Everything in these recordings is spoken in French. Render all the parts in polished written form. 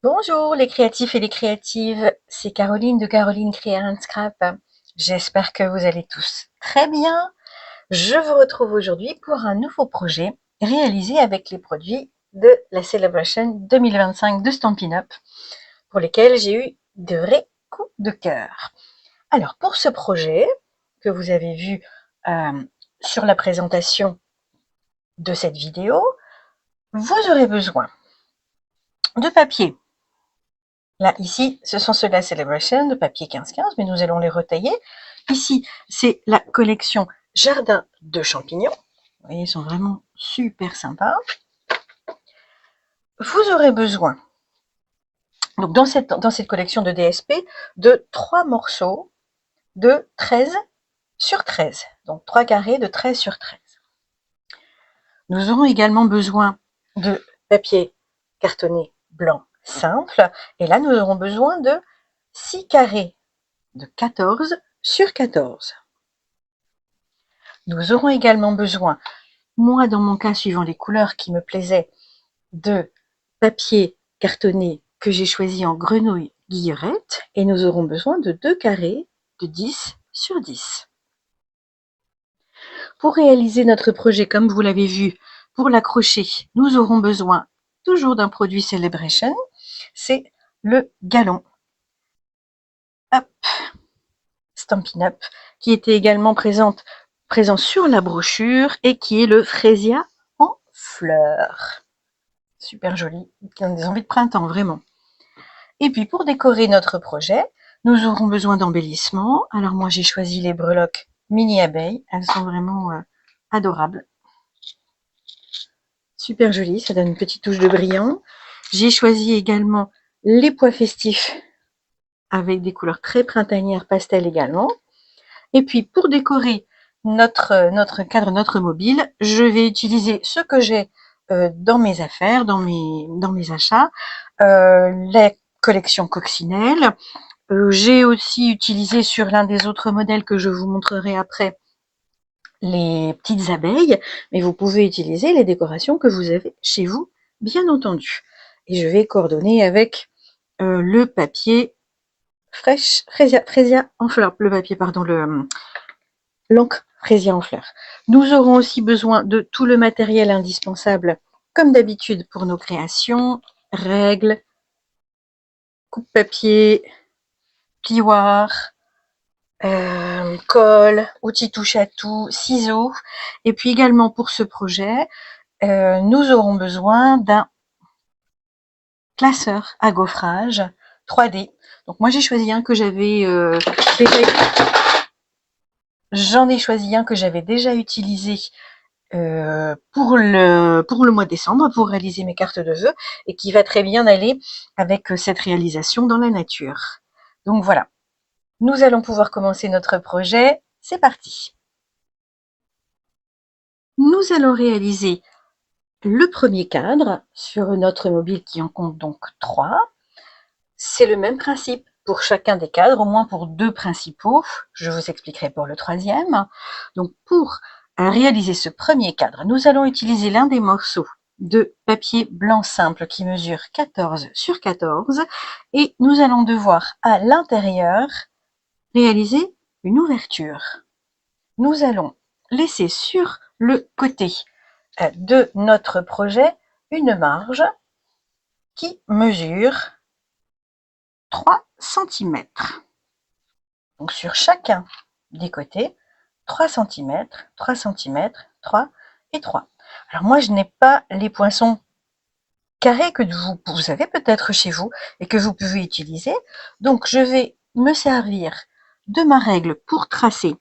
Bonjour les créatifs et les créatives, c'est Caroline de Caroline Créa and Scrap. J'espère que vous allez tous très bien. Je vous retrouve aujourd'hui pour un nouveau projet réalisé avec les produits de la Celebration 2025 de Stampin' Up, pour lesquels j'ai eu de vrais coups de cœur. Alors pour ce projet que vous avez vu sur la présentation de cette vidéo, vous aurez besoin de papier. Là, ici, ce sont ceux de la Celebration de papier 15-15, mais nous allons les retailler. Ici, c'est la collection Jardin de champignons. Vous voyez, ils sont vraiment super sympas. Vous aurez besoin, donc dans cette collection de DSP, de 3 morceaux de 13 sur 13. Donc 3 carrés de 13 sur 13. Nous aurons également besoin de papier cartonné blanc simple. Et là, nous aurons besoin de 6 carrés de 14 sur 14. Nous aurons également besoin, moi dans mon cas suivant les couleurs qui me plaisaient, de papier cartonné que j'ai choisi en grenouille guillerette, et nous aurons besoin de 2 carrés de 10 sur 10. Pour réaliser notre projet, comme vous l'avez vu, pour l'accrocher, nous aurons besoin toujours d'un produit Celebration, c'est le galon. Hop, Stampin' Up, qui était également présent sur la brochure et qui est le Frésia en fleurs. Super joli, qui a des envies de printemps, vraiment. Et puis pour décorer notre projet, nous aurons besoin d'embellissements. Alors moi j'ai choisi les breloques mini abeilles, elles sont vraiment adorables. Super jolies, ça donne une petite touche de brillant. J'ai choisi également les pois festifs avec des couleurs très printanières pastel également. Et puis pour décorer notre cadre, notre mobile, je vais utiliser ce que j'ai dans mes affaires, dans mes achats, la collection coccinelle. J'ai aussi utilisé sur l'un des autres modèles que je vous montrerai après les petites abeilles, mais vous pouvez utiliser les décorations que vous avez chez vous, bien entendu. Et je vais coordonner avec le papier Frésia en fleurs, le papier, pardon, l'encre Frésia en fleurs. Nous aurons aussi besoin de tout le matériel indispensable, comme d'habitude pour nos créations, règles, coupe-papier, plioir, colle, outils touche à tout, ciseaux. Et puis également pour ce projet, nous aurons besoin d'un classeur à gaufrage 3D. Donc moi j'ai choisi un que j'avais j'en ai choisi un que j'avais déjà utilisé pour le mois de décembre, pour réaliser mes cartes de vœux, et qui va très bien aller avec cette réalisation dans la nature. Donc voilà, nous allons pouvoir commencer notre projet. C'est parti. Nous allons réaliser le premier cadre sur notre mobile qui en compte donc 3. C'est le même principe pour chacun des cadres, au moins pour 2 principaux. Je vous expliquerai pour le troisième. Donc pour réaliser ce premier cadre, nous allons utiliser l'un des morceaux de papier blanc simple qui mesure 14 sur 14 et nous allons devoir à l'intérieur réaliser une ouverture. Nous allons laisser sur le côté de notre projet une marge qui mesure 3 cm. Donc sur chacun des côtés, 3 cm, 3 cm, 3 et 3. Alors moi, je n'ai pas les poinçons carrés que vous avez peut-être chez vous et que vous pouvez utiliser. Donc je vais me servir de ma règle pour tracer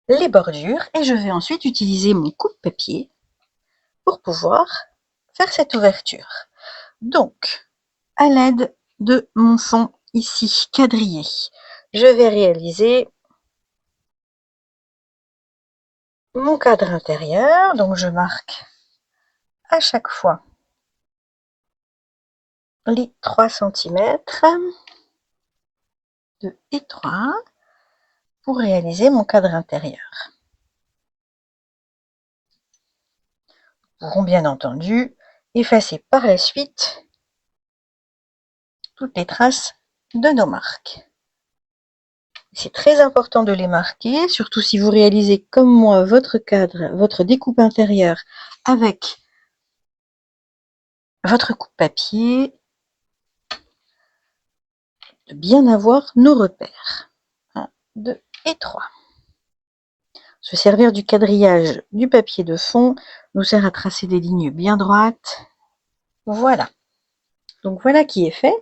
les bordures et je vais ensuite utiliser mon coupe-papier pour pouvoir faire cette ouverture. Donc, à l'aide de mon fond ici quadrillé, je vais réaliser mon cadre intérieur. Donc je marque à chaque fois les 3 cm de étroit pour réaliser mon cadre intérieur. Nous pourrons bien entendu effacer par la suite toutes les traces de nos marques. C'est très important de les marquer, surtout si vous réalisez comme moi votre cadre, votre découpe intérieure avec votre coupe papier, de bien avoir nos repères. 1, 2 et 3. Se servir du quadrillage du papier de fond nous sert à tracer des lignes bien droites. Voilà. Donc voilà qui est fait.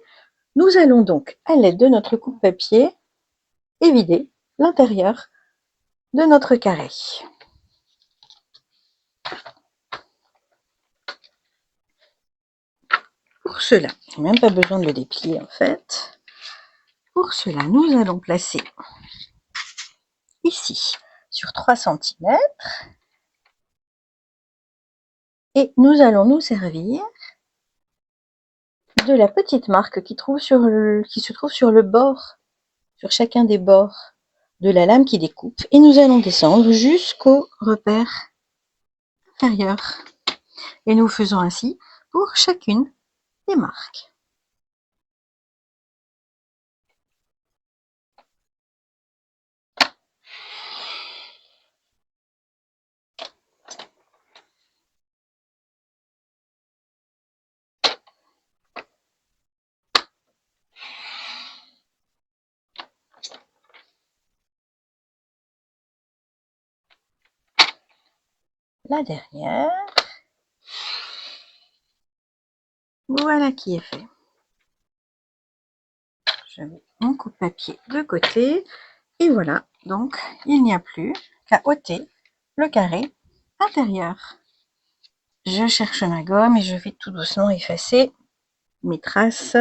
Nous allons donc, à l'aide de notre coupe papier, évider l'intérieur de notre carré. Pour cela, il n'y a même pas besoin de le déplier en fait. Pour cela, nous allons placer ici sur 3 cm et nous allons nous servir de la petite marque qui se trouve sur le bord, sur chacun des bords de la lame qui découpe, et nous allons descendre jusqu'au repère inférieur. Et nous faisons ainsi pour chacune des marques. La dernière. Voilà qui est fait. Je mets mon coupe-papier de côté. Et voilà, donc il n'y a plus qu'à ôter le carré intérieur. Je cherche ma gomme et je vais tout doucement effacer mes traces.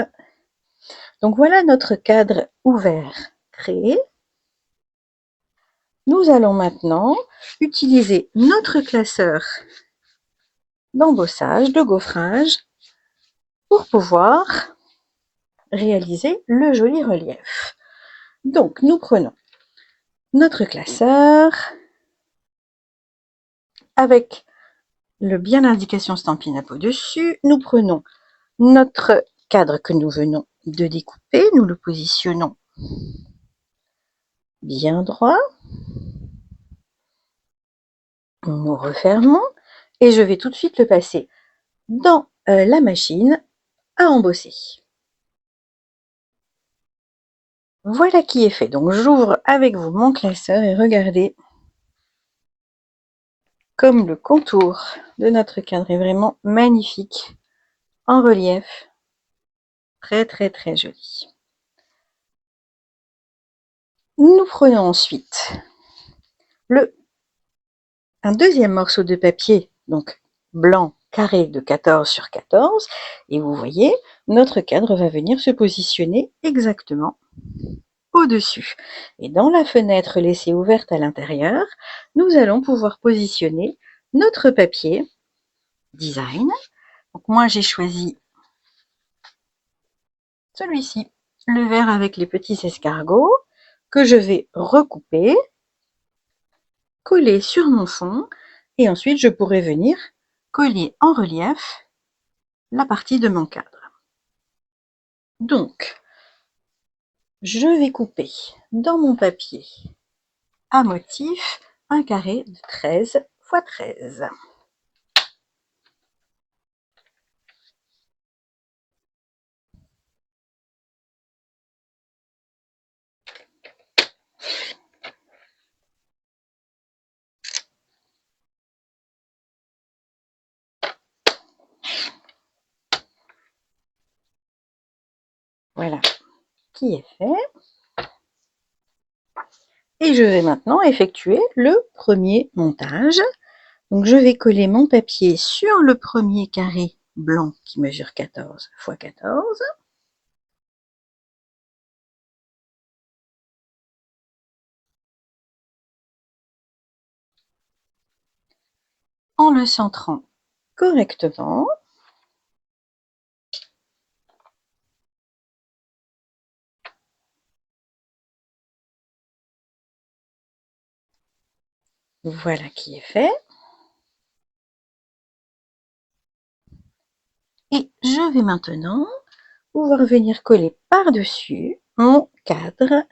Donc voilà notre cadre ouvert créé. Nous allons maintenant utiliser notre classeur d'embossage, de gaufrage, pour pouvoir réaliser le joli relief. Donc nous prenons notre classeur avec le bien l'indication Stampin' Up au-dessus. Nous prenons notre cadre que nous venons de découper, nous le positionnons bien droit. Nous refermons et je vais tout de suite le passer dans la machine à embosser. Voilà qui est fait. Donc j'ouvre avec vous mon classeur et regardez comme le contour de notre cadre est vraiment magnifique en relief. Très très très joli. Nous prenons ensuite un deuxième morceau de papier, donc blanc carré de 14 sur 14, et vous voyez, notre cadre va venir se positionner exactement au-dessus. Et dans la fenêtre laissée ouverte à l'intérieur, nous allons pouvoir positionner notre papier design. Donc moi j'ai choisi celui-ci, le vert avec les petits escargots, que je vais recouper, coller sur mon fond, et ensuite je pourrai venir coller en relief la partie de mon cadre. Donc, je vais couper dans mon papier à motif un carré de 13 x 13. Voilà qui est fait. Et je vais maintenant effectuer le premier montage. Donc je vais coller mon papier sur le premier carré blanc qui mesure 14 x 14. En le centrant correctement. Voilà qui est fait. Et je vais maintenant pouvoir venir coller par-dessus mon cadre,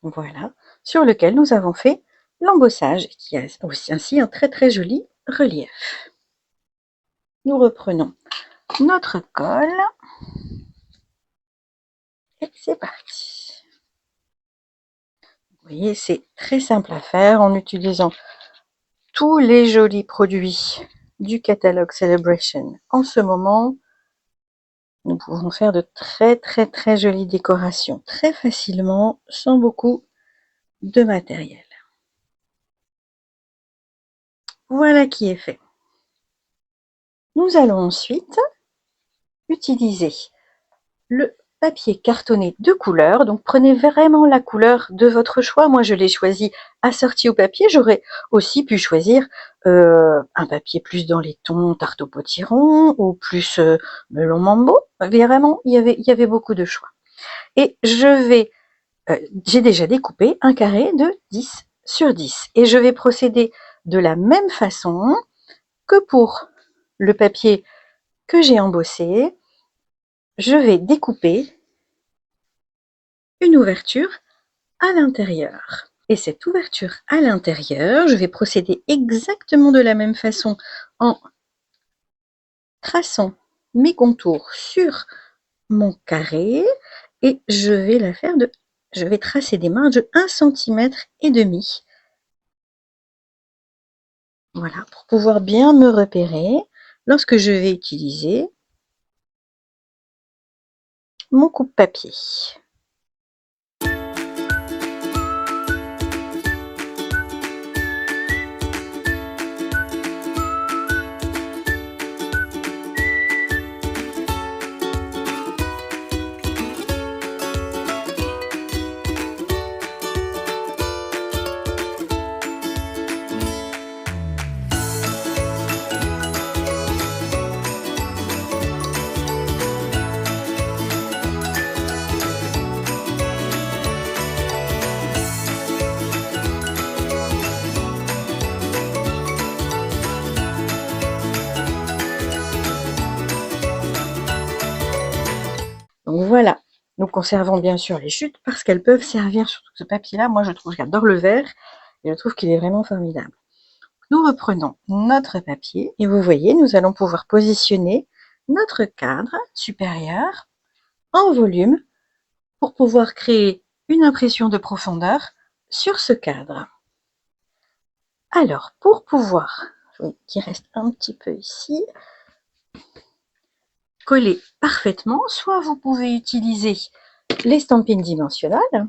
voilà, sur lequel nous avons fait l'embossage, qui a aussi ainsi un très joli relief. Nous reprenons notre colle et c'est parti. Vous voyez, c'est très simple à faire en utilisant tous les jolis produits du catalogue Celebration. En ce moment, nous pouvons faire de très jolies décorations très facilement, sans beaucoup de matériel. Voilà qui est fait. Nous allons ensuite utiliser le papier cartonné de couleur. Donc prenez vraiment la couleur de votre choix. Moi je l'ai choisi assorti au papier. J'aurais aussi pu choisir un papier plus dans les tons tarte au potiron ou plus melon mambo. Vraiment, il y avait beaucoup de choix. Et j'ai déjà découpé un carré de 10 sur 10. Et je vais procéder de la même façon que pour le papier que j'ai embossé. Je vais découper une ouverture à l'intérieur. Et cette ouverture à l'intérieur, je vais procéder exactement de la même façon en traçant mes contours sur mon carré et je vais tracer des marges de 1,5 cm. Voilà, pour pouvoir bien me repérer lorsque je vais utiliser mon coupe-papier. Donc voilà, nous conservons bien sûr les chutes parce qu'elles peuvent servir, surtout ce papier-là, moi je trouve, j'adore le vert et je trouve qu'il est vraiment formidable. Nous reprenons notre papier et vous voyez, nous allons pouvoir positionner notre cadre supérieur en volume pour pouvoir créer une impression de profondeur sur ce cadre. Alors, pour pouvoir, qui reste un petit peu ici, coller parfaitement, soit vous pouvez utiliser les stampines dimensionnelles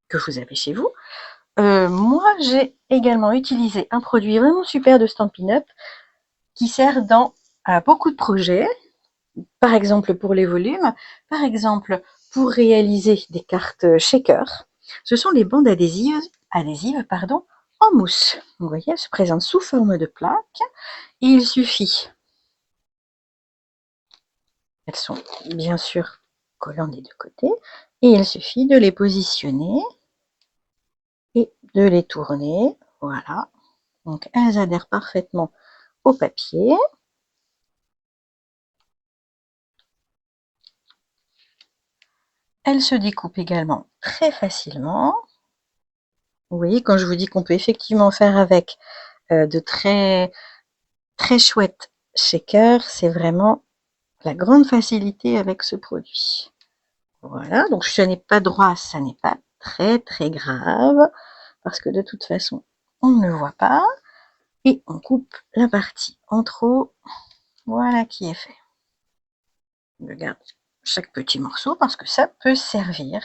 que vous avez chez vous. Moi, j'ai également utilisé un produit vraiment super de Stampin' Up qui sert dans beaucoup de projets, par exemple pour les volumes, par exemple pour réaliser des cartes shaker. Ce sont des bandes adhésives en mousse. Vous voyez, elles se présentent sous forme de plaques et il suffit, elles sont bien sûr collantes des deux côtés, et il suffit de les positionner et de les tourner, voilà. Donc elles adhèrent parfaitement au papier. Elles se découpent également très facilement. Vous voyez, quand je vous dis qu'on peut effectivement faire avec de très chouettes shakers, c'est vraiment la grande facilité avec ce produit. Voilà, donc ce n'est pas droit, ça n'est pas très grave, parce que de toute façon, on ne le voit pas. Et on coupe la partie en trop. Voilà qui est fait. Je garde chaque petit morceau parce que ça peut servir.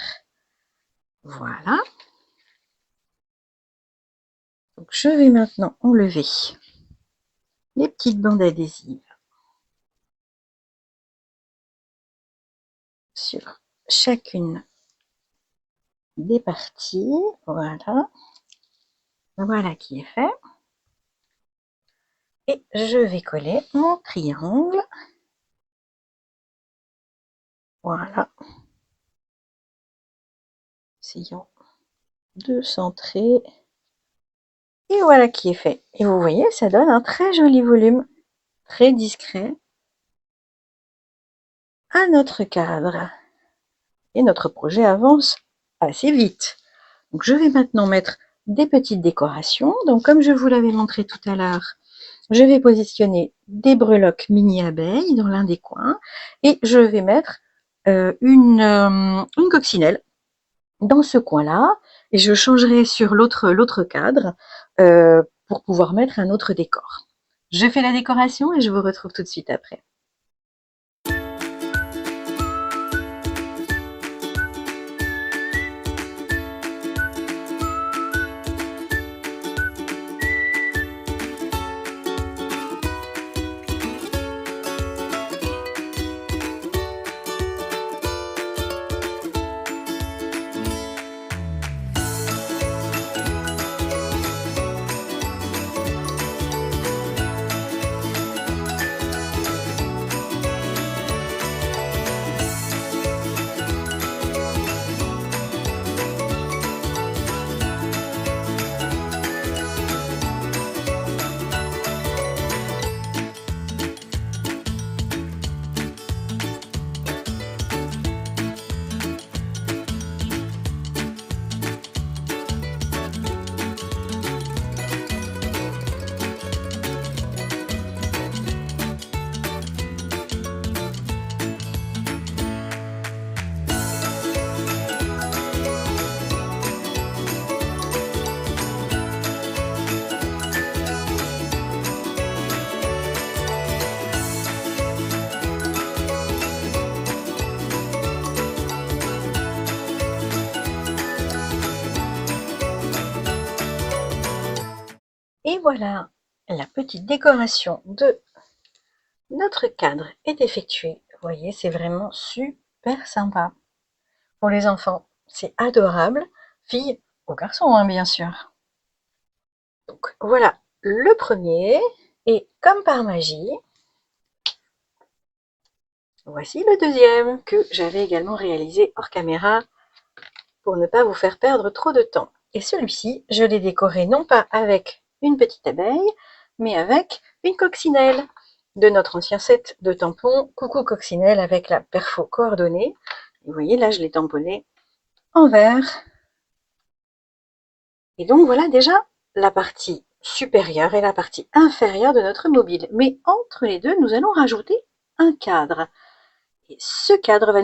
Voilà. Donc je vais maintenant enlever les petites bandes adhésives sur chacune des parties. Voilà. Voilà qui est fait. Et je vais coller mon triangle. Voilà. Essayons de centrer. Et voilà qui est fait. Et vous voyez, ça donne un très joli volume. très discret à notre cadre. Et notre projet avance assez vite. Donc je vais maintenant mettre des petites décorations. Donc comme je vous l'avais montré tout à l'heure, je vais positionner des breloques mini abeilles dans l'un des coins et je vais mettre une coccinelle dans ce coin-là et je changerai sur l'autre cadre pour pouvoir mettre un autre décor. Je fais la décoration et je vous retrouve tout de suite après. Et voilà, la petite décoration de notre cadre est effectuée. Vous voyez, c'est vraiment super sympa. Pour les enfants, c'est adorable. Filles ou garçons, hein, bien sûr. Donc voilà le premier. Et comme par magie, voici le deuxième que j'avais également réalisé hors caméra pour ne pas vous faire perdre trop de temps. Et celui-ci, je l'ai décoré non pas avec une petite abeille, mais avec une coccinelle de notre ancien set de tampons Coucou Coccinelle avec la perfo coordonnée. Vous voyez, là, je l'ai tamponné en vert. Et donc, voilà déjà la partie supérieure et la partie inférieure de notre mobile. Mais entre les deux, nous allons rajouter un cadre. Et ce cadre va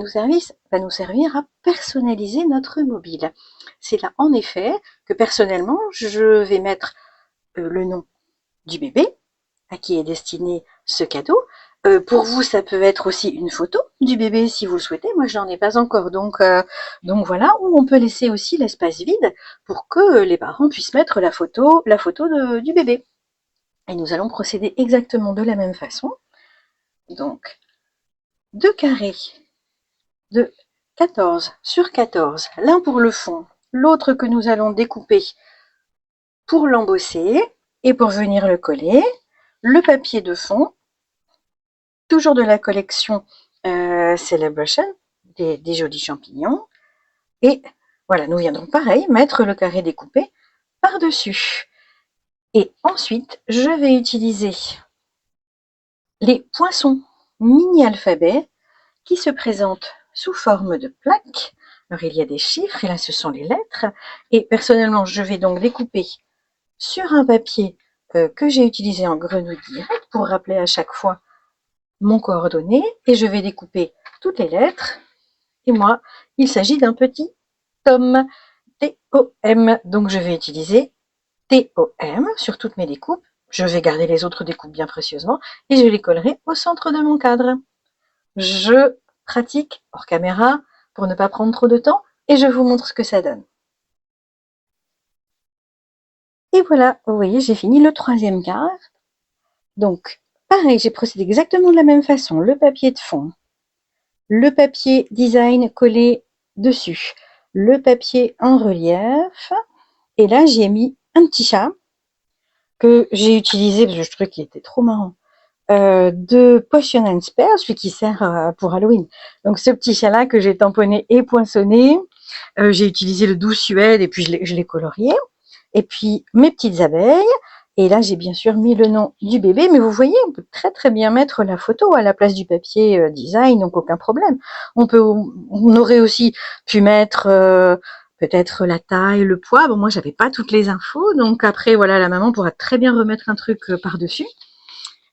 nous servir à personnaliser notre mobile. C'est là, en effet, que personnellement, je vais mettre le nom du bébé à qui est destiné ce cadeau. Pour vous, ça peut être aussi une photo du bébé si vous le souhaitez. Moi, je n'en ai pas encore, donc voilà. Ou on peut laisser aussi l'espace vide pour que les parents puissent mettre la photo du bébé. Et nous allons procéder exactement de la même façon. Donc, deux carrés de 14 sur 14, l'un pour le fond, l'autre que nous allons découper pour l'embosser et pour venir le coller, le papier de fond, toujours de la collection Celebration, des jolis champignons, et voilà, nous viendrons pareil mettre le carré découpé par-dessus. Et ensuite, je vais utiliser les poinçons mini-alphabet qui se présentent sous forme de plaques. Alors, il y a des chiffres, et là, ce sont les lettres. Et personnellement, je vais donc découper sur un papier que j'ai utilisé en grenouille directe pour rappeler à chaque fois mon coordonné. Et je vais découper toutes les lettres. Et moi, il s'agit d'un petit tome, T-O-M. Donc, je vais utiliser T-O-M sur toutes mes découpes. Je vais garder les autres découpes bien précieusement et je les collerai au centre de mon cadre. Je pratique hors caméra pour ne pas prendre trop de temps et je vous montre ce que ça donne. Et voilà, vous voyez, j'ai fini le troisième cadre. Donc, pareil, j'ai procédé exactement de la même façon. Le papier de fond, le papier design collé dessus, le papier en relief. Et là, j'ai mis un petit chat que j'ai utilisé parce que je trouvais qu'il était trop marrant. De Potion and Spare, celui qui sert pour Halloween. Donc ce petit chat-là que j'ai tamponné et poinçonné, j'ai utilisé le doux suède et puis je l'ai colorié. Et puis mes petites abeilles Et là, j'ai bien sûr mis le nom du bébé, mais vous voyez, on peut très très bien mettre la photo à la place du papier design, donc aucun problème. On aurait aussi pu mettre peut-être la taille, le poids. Bon, moi, j'avais pas toutes les infos, donc après, voilà, la maman pourra très bien remettre un truc par-dessus.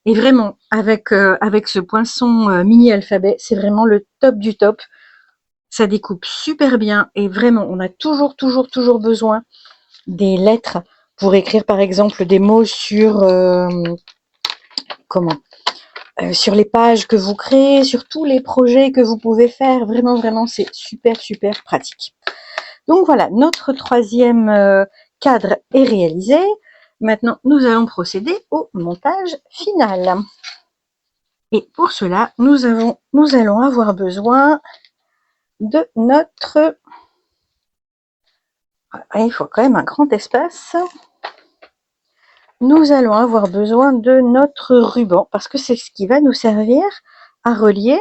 Et vraiment, avec ce poinçon mini alphabet, c'est vraiment le top du top. Ça découpe super bien et vraiment, on a toujours besoin des lettres pour écrire par exemple des mots sur sur les pages que vous créez, sur tous les projets que vous pouvez faire. Vraiment, c'est super pratique. Donc voilà, notre troisième cadre est réalisé. Maintenant, nous allons procéder au montage final. Et pour cela, nous allons avoir besoin de notre... Il faut quand même un grand espace. Nous allons avoir besoin de notre ruban parce que c'est ce qui va nous servir à relier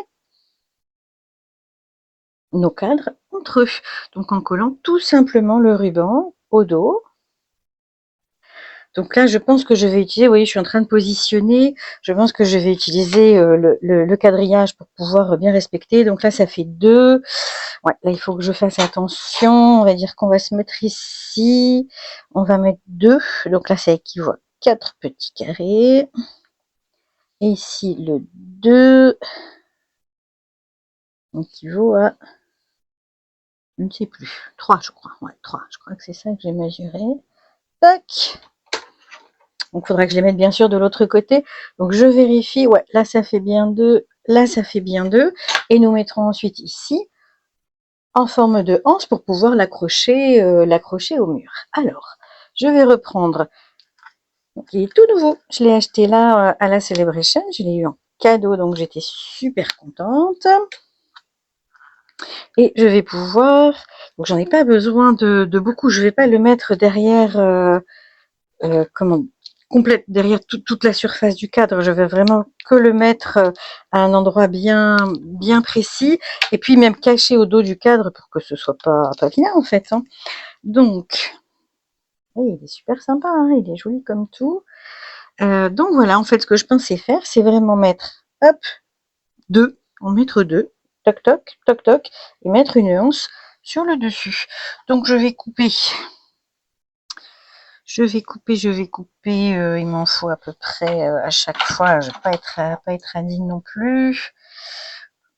nos cadres entre eux. Donc en collant tout simplement le ruban au dos. Donc là, je pense que je vais utiliser, vous voyez, je suis en train de positionner, je pense que je vais utiliser le quadrillage pour pouvoir bien respecter. Donc là, ça fait 2. Ouais, là, il faut que je fasse attention. On va dire qu'on va se mettre ici. On va mettre 2. Donc là, ça équivaut à 4 petits carrés. Et ici, le 2 équivaut à, je ne sais plus, 3, je crois. Ouais, 3. Je crois que c'est ça que j'ai mesuré. Tac. Donc, il faudra que je les mette bien sûr de l'autre côté. Donc, je vérifie. Ouais, là, ça fait bien 2. Là, ça fait bien 2. Et nous mettrons ensuite ici en forme de anse pour pouvoir l'accrocher au mur. Alors, je vais reprendre. Donc, il est tout nouveau. Je l'ai acheté là à la Celebration. Je l'ai eu en cadeau, donc j'étais super contente. Et je vais pouvoir... Donc, j'en ai pas besoin de beaucoup. Je vais pas le mettre derrière... complète derrière toute la surface du cadre. Je vais vraiment que le mettre à un endroit bien précis et puis même caché au dos du cadre pour que ce soit pas vilain en fait. Hein. Donc, il est super sympa, hein, il est joli comme tout. Donc voilà, en fait, ce que je pensais faire, c'est vraiment mettre, hop, 2, en mettre 2, toc toc, toc toc, et mettre une anse sur le dessus. Donc je vais couper. Il m'en faut à peu près à chaque fois. Je ne vais pas être indigne non plus.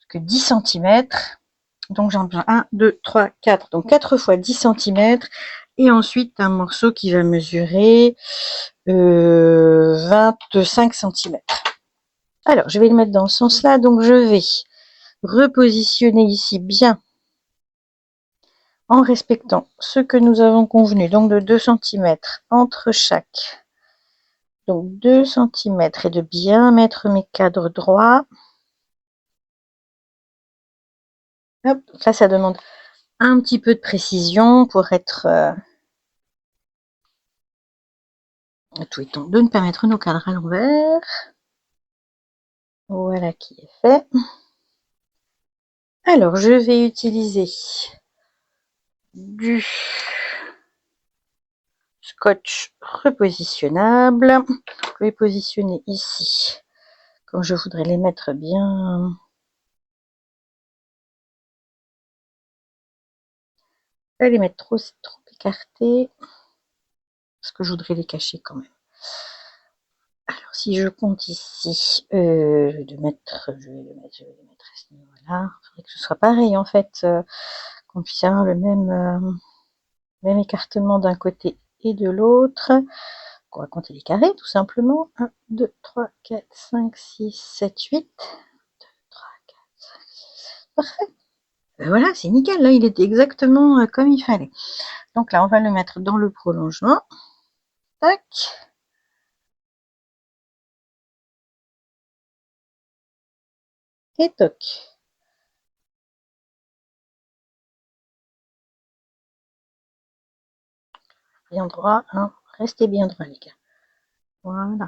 Que 10 cm. Donc j'en ai besoin 1, 2, 3, 4. Donc 4 fois 10 cm. Et ensuite un morceau qui va mesurer 25 cm. Alors je vais le mettre dans ce sens-là. Donc je vais repositionner ici bien en respectant ce que nous avons convenu. Donc de 2 cm entre chaque. Donc 2 cm et de bien mettre mes cadres droits. Hop, là ça demande un petit peu de précision pour être tout étant de ne pas mettre nos cadres à l'envers. Voilà qui est fait. Alors je vais utiliser du scotch repositionnable. Je vais positionner ici comme je voudrais les mettre bien. Je vais les mettre trop écartés parce que je voudrais les cacher quand même. Alors si je compte ici, je vais le mettre à ce niveau-là. Il faudrait que ce soit pareil en fait, qu'on puisse avoir le même écartement d'un côté et de l'autre. On va compter les carrés tout simplement. 1, 2, 3, 4, 5, 6, 7, 8. 2, 3, 4, 5, 6. Parfait. Voilà, c'est nickel. Là, il est exactement comme il fallait. Donc là, on va le mettre dans le prolongement. Tac. Et toc. Bien droit, hein. Restez bien droit, les gars. Voilà.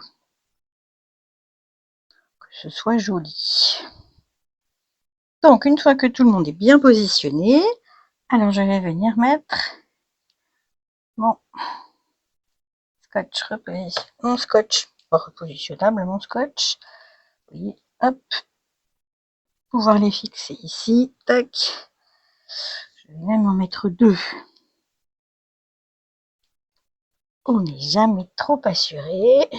Que ce soit joli. Donc, une fois que tout le monde est bien positionné, alors je vais venir mettre mon scotch, mon scotch, repositionnable, mon scotch. Oui, hop. Pouvoir les fixer ici, tac. Je vais même en mettre 2. On n'est jamais trop assuré.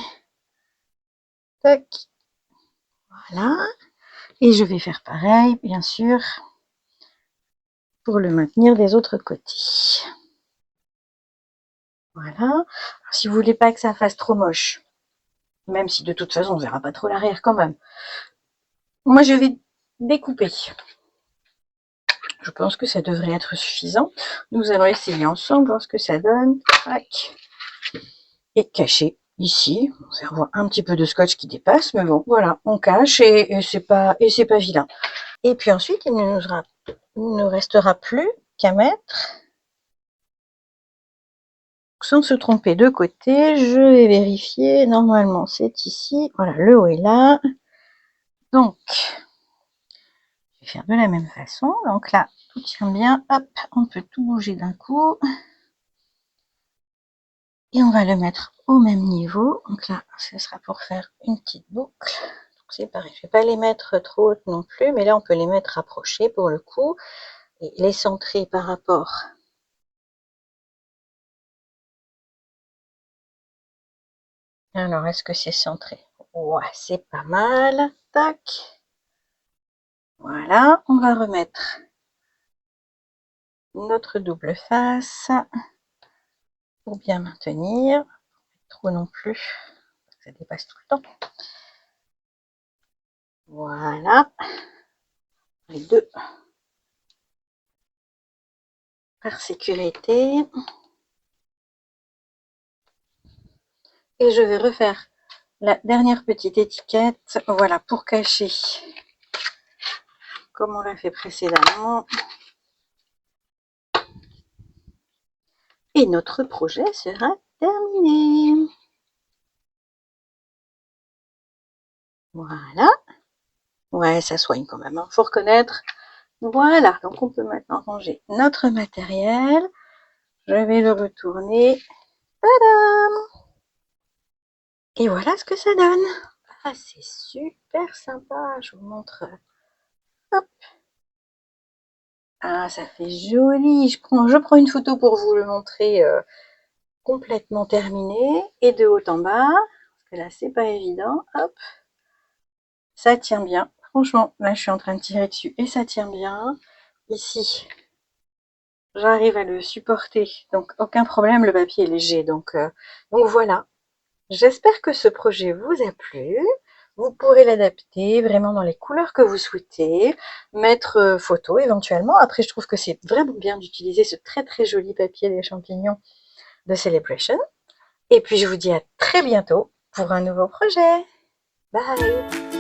Tac. Voilà. Et je vais faire pareil, bien sûr, pour le maintenir des autres côtés. Voilà. Alors, si vous voulez pas que ça fasse trop moche, même si de toute façon on verra pas trop l'arrière quand même, moi je vais découper. Je pense que ça devrait être suffisant. Nous allons essayer ensemble, voir ce que ça donne. Tac. Et cacher ici. On voit un petit peu de scotch qui dépasse, mais bon, voilà, on cache et c'est pas vilain. Et puis ensuite, il ne restera plus qu'à mettre, sans se tromper de côté, je vais vérifier. Normalement, c'est ici. Voilà, le haut est là. Donc, je vais faire de la même façon. Donc là, tout tient bien. Hop, on peut tout bouger d'un coup. Et on va le mettre au même niveau. Donc là, ce sera pour faire une petite boucle. Donc c'est pareil, je ne vais pas les mettre trop hautes non plus, mais là on peut les mettre rapprochées pour le coup. Et les centrer par rapport. Alors, est-ce que c'est centré? Ouais, c'est pas mal. Tac. Voilà, on va remettre notre double face pour bien maintenir. Pas trop non plus, ça dépasse tout le temps. Voilà. Les deux. Par sécurité. Et je vais refaire la dernière petite étiquette, voilà, pour cacher, comme on l'a fait précédemment. Et notre projet sera terminé. Voilà. Ouais, ça soigne quand même, hein, faut reconnaître. Voilà, donc on peut maintenant ranger notre matériel. Je vais le retourner. Tadam! Et voilà ce que ça donne. Ah, c'est super sympa, je vous montre. Hop. Ah, ça fait joli. Je prends une photo pour vous le montrer complètement terminé. Et de haut en bas, parce que là, c'est pas évident. Hop. Ça tient bien. Franchement, là, je suis en train de tirer dessus et ça tient bien. Ici, j'arrive à le supporter. Donc, aucun problème, le papier est léger. Donc voilà. J'espère que ce projet vous a plu. Vous pourrez l'adapter vraiment dans les couleurs que vous souhaitez, mettre photo éventuellement. Après, je trouve que c'est vraiment bien d'utiliser ce très très joli papier des champignons de Celebration. Et puis, je vous dis à très bientôt pour un nouveau projet. Bye!